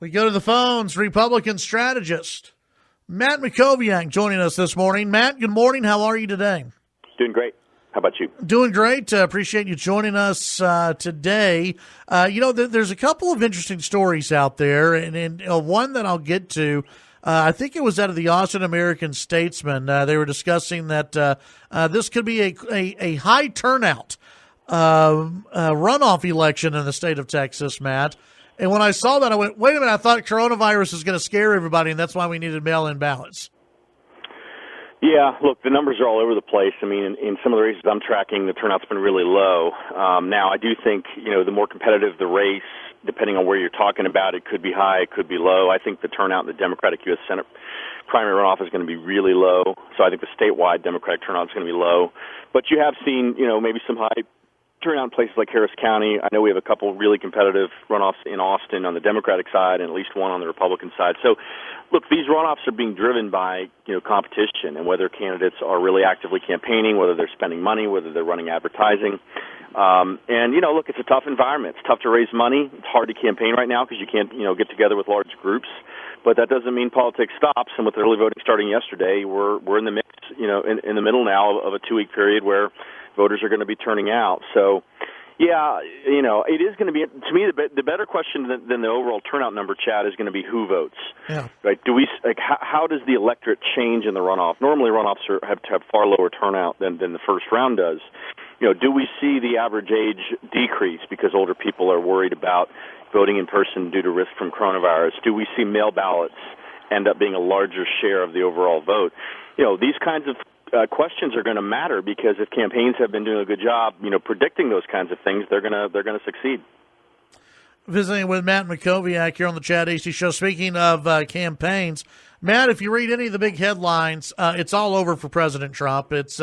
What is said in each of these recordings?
We go to the phones. Republican strategist Matt Mackowiak joining us this morning. Matt, good morning. How are you today? Doing great. How about you? Doing great. Appreciate you joining us today. There's a couple of interesting stories out there, and one that I'll get to. I think it was out of the Austin American-Statesman. They were discussing that this could be a high turnout runoff election in the state of Texas, Matt. And when I saw that, I went, wait a minute, I thought coronavirus was going to scare everybody, and that's why we needed mail-in ballots. Yeah, look, the numbers are all over the place. I mean, in some of the races I'm tracking, the turnout's been really low. Now, I do think, the more competitive the race, depending on where you're talking about, it could be high, it could be low. I think the turnout in the Democratic U.S. Senate primary runoff is going to be really low. So I think the statewide Democratic turnout is going to be low. But you have seen, maybe some high turnout in places like Harris County. I know we have a couple really competitive runoffs in Austin on the Democratic side and at least one on the Republican side. So, look, these runoffs are being driven by, competition and whether candidates are really actively campaigning, whether they're spending money, whether they're running advertising. Look, it's a tough environment. It's tough to raise money. It's hard to campaign right now because you can't, get together with large groups. But that doesn't mean politics stops. And with early voting starting yesterday, we're in the mix, in the middle now of a 2-week period where voters are going to be turning out. So, yeah, it is going to be, to me, the better question than the overall turnout number, Chad, is going to be who votes. Yeah. Right? How does the electorate change in the runoff? Normally, runoffs have to have far lower turnout than the first round does. Do we see the average age decrease because older people are worried about voting in person due to risk from coronavirus? Do we see mail ballots end up being a larger share of the overall vote? These kinds of questions are going to matter because if campaigns have been doing a good job, predicting those kinds of things, they're going to succeed. Visiting with Matt Mackowiak here on the Chad Hasty Show. Speaking of campaigns, Matt, if you read any of the big headlines, it's all over for President Trump. It's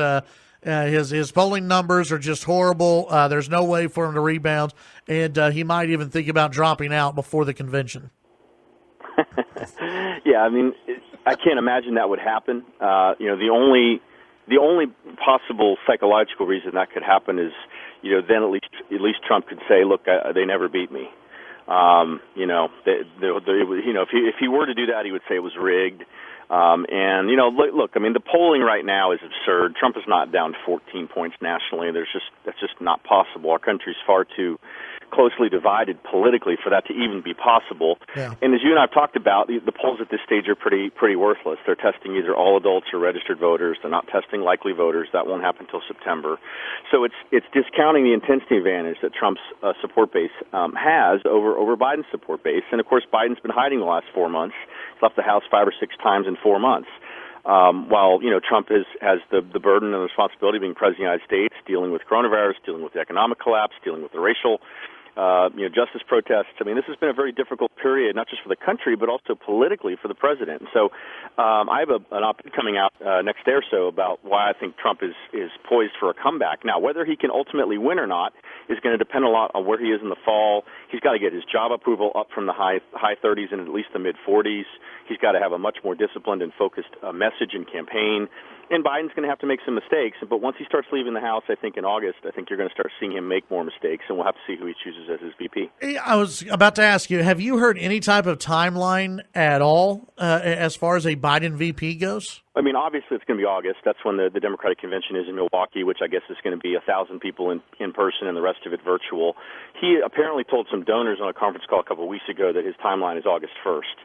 his polling numbers are just horrible. There's no way for him to rebound, and he might even think about dropping out before the convention. Yeah, I mean, I can't imagine that would happen. The only possible psychological reason that could happen is, then at least Trump could say, look, they never beat me. If he were to do that, he would say it was rigged. Look, I mean, the polling right now is absurd. Trump is not down 14 points nationally. That's just not possible. Our country's far too closely divided politically for that to even be possible. Yeah. And as you and I have talked about, the polls at this stage are pretty worthless. They're testing either all adults or registered voters. They're not testing likely voters. That won't happen until September. So it's discounting the intensity advantage that Trump's support base has over Biden's support base. And of course, Biden's been hiding the last 4 months. He's left the House 5 or 6 times in 4 months. While Trump has the burden and the responsibility of being president of the United States, dealing with coronavirus, dealing with the economic collapse, dealing with the racial justice protests. I mean, this has been a very difficult period, not just for the country, but also politically for the president. So I have an op-ed coming out next day or so about why I think Trump is poised for a comeback. Now, whether he can ultimately win or not is going to depend a lot on where he is in the fall. He's got to get his job approval up from the high 30s and at least the mid 40s. He's got to have a much more disciplined and focused message and campaign. And Biden's going to have to make some mistakes. But once he starts leaving the House, I think in August, I think you're going to start seeing him make more mistakes, and we'll have to see who he chooses as his VP. I was about to ask you, have you heard any type of timeline at all as far as a Biden VP goes? I mean, obviously it's going to be August. That's when the Democratic Convention is in Milwaukee, which I guess is going to be 1,000 people in person and the rest of it virtual. He apparently told some donors on a conference call a couple of weeks ago that his timeline is August 1st.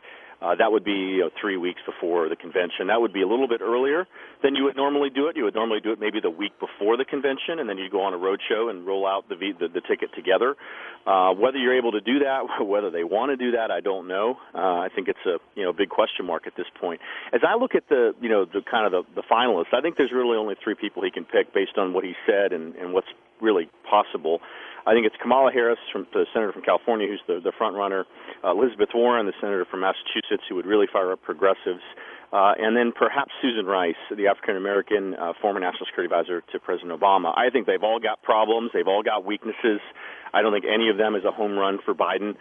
That would be 3 weeks before the convention. That would be a little bit earlier than you would normally do it. You would normally do it maybe the week before the convention, and then you go on a road show and roll out the ticket together. Whether you're able to do that, whether they want to do that, I don't know. I think it's a big question mark at this point. As I look at the finalists, I think there's really only 3 people he can pick based on what he said and what's really possible. I think it's Kamala Harris, the senator from California, who's the front runner, Elizabeth Warren, the senator from Massachusetts, who would really fire up progressives, and then perhaps Susan Rice, the African-American former national security advisor to President Obama. I think they've all got problems. They've all got weaknesses. I don't think any of them is a home run for Biden.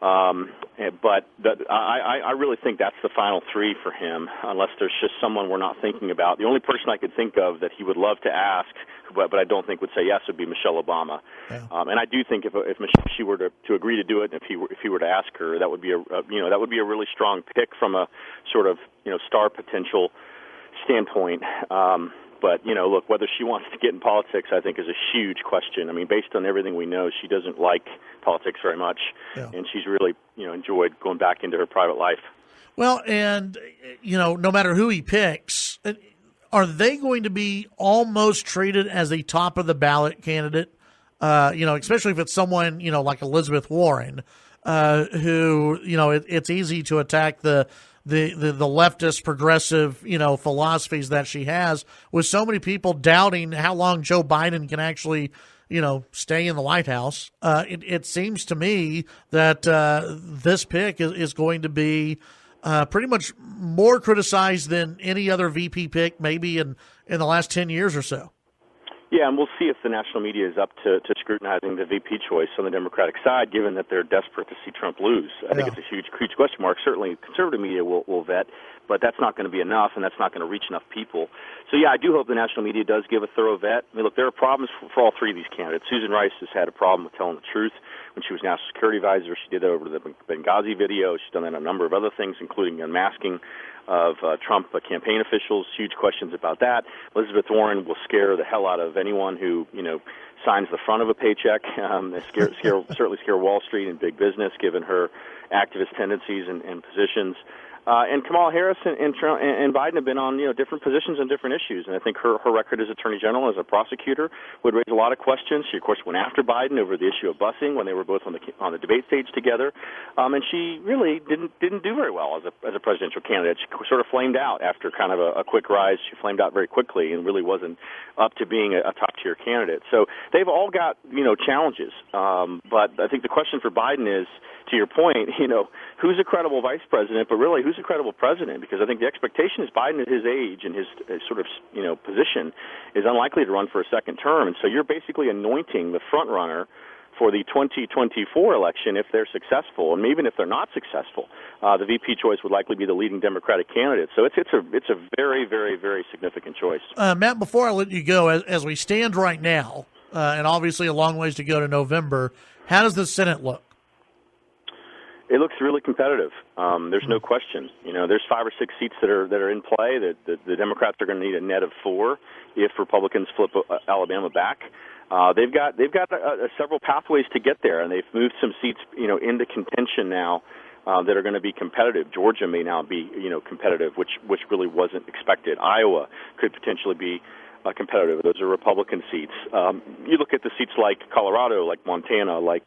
But I really think that's the final 3 for him, unless there's just someone we're not thinking about. The only person I could think of that he would love to ask, but I don't think would say yes would be Michelle Obama. Yeah. And I do think if she were to agree to do it, and if he were to ask her, that would be a really strong pick from a sort of star potential standpoint. But, look, whether she wants to get in politics, I think, is a huge question. I mean, based on everything we know, she doesn't like politics very much, and she's really, enjoyed going back into her private life. Well, and, no matter who he picks, are they going to be almost treated as a top-of-the-ballot candidate? Especially if it's someone, like Elizabeth Warren, who, it's easy to attack the leftist progressive, philosophies that she has, with so many people doubting how long Joe Biden can actually, stay in the White House. It seems to me that this pick is going to be pretty much more criticized than any other VP pick maybe in the last 10 years or so. Yeah, and we'll see if the national media is up to scrutinizing the VP choice on the Democratic side, given that they're desperate to see Trump lose. I think it's a huge question mark. Certainly, conservative media will vet, but that's not going to be enough, and that's not going to reach enough people. So, yeah, I do hope the national media does give a thorough vet. I mean, look, there are problems for all three of these candidates. Susan Rice has had a problem with telling the truth. When she was National Security Advisor, she did that over the Benghazi video. She's done that on a number of other things, including unmasking of Trump campaign officials. Huge questions about that. Elizabeth Warren will scare the hell out of anyone who, signs the front of a paycheck. Certainly scare Wall Street and big business, given her activist tendencies and positions. And Kamala Harris and Trump and Biden have been on different positions on different issues, and I think her record as Attorney General, as a prosecutor, would raise a lot of questions. She, of course, went after Biden over the issue of busing when they were both on the debate stage together, and she really didn't do very well as a presidential candidate. She sort of flamed out after kind of a quick rise. She flamed out very quickly and really wasn't up to being a top tier candidate. So they've all got challenges, but I think the question for Biden is, to your point, who's a credible vice president, but really who's a credible president? Because I think the expectation is Biden at his age and his sort of, position is unlikely to run for a second term. And so you're basically anointing the front runner for the 2024 election if they're successful. And even if they're not successful, the VP choice would likely be the leading Democratic candidate. So it's a very, very, very significant choice. Matt, before I let you go, as we stand right now, and obviously a long ways to go to November, how does the Senate look? It looks really competitive. There's no question. There's 5 or 6 seats that are in play. The Democrats are going to need a net of 4 if Republicans flip Alabama back. They've got several pathways to get there, and they've moved some seats into contention now that are going to be competitive. Georgia may now be competitive, which really wasn't expected. Iowa could potentially be competitive. Those are Republican seats. You look at the seats like Colorado, like Montana, like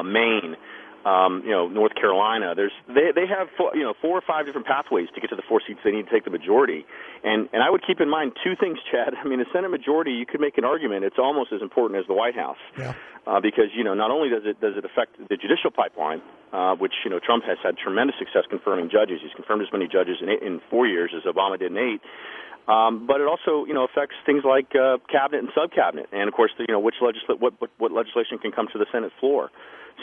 Maine. North Carolina. They have 4 or 5 different pathways to get to the 4 seats they need to take the majority. And I would keep in mind 2 things, Chad. I mean, the Senate majority, you could make an argument it's almost as important as the White House. Yeah. Because not only does it affect the judicial pipeline, which Trump has had tremendous success confirming judges. He's confirmed as many judges in 4 years as Obama did in 8. But it also, affects things like cabinet and sub-cabinet, and of course, what legislation can come to the Senate floor.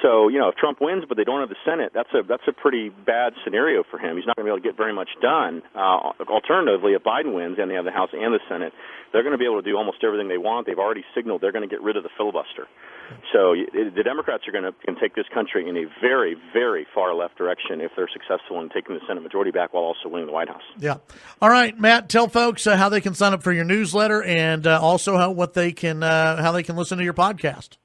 So, if Trump wins, but they don't have the Senate, that's a pretty bad scenario for him. He's not going to be able to get very much done. Alternatively, if Biden wins and they have the House and the Senate, they're going to be able to do almost everything they want. They've already signaled they're going to get rid of the filibuster. So the Democrats are going to take this country in a very, very far left direction if they're successful in taking the Senate majority back while also winning the White House. Yeah. All right, Matt, tell folks how they can sign up for your newsletter and also how they can listen to your podcast.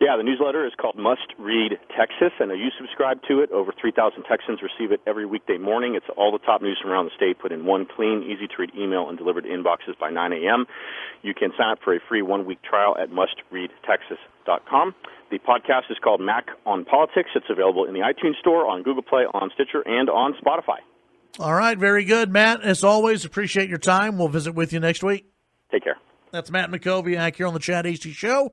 Yeah, the newsletter is called Must Read Texas, and you subscribe to it. Over 3,000 Texans receive it every weekday morning. It's all the top news from around the state put in one clean, easy-to-read email and delivered to inboxes by 9 a.m. You can sign up for a free 1-week trial at mustreadtexas.com. The podcast is called Mac on Politics. It's available in the iTunes Store, on Google Play, on Stitcher, and on Spotify. All right, very good, Matt. As always, appreciate your time. We'll visit with you next week. Take care. That's Matt Mackowiak here on the Chad Hasty Show.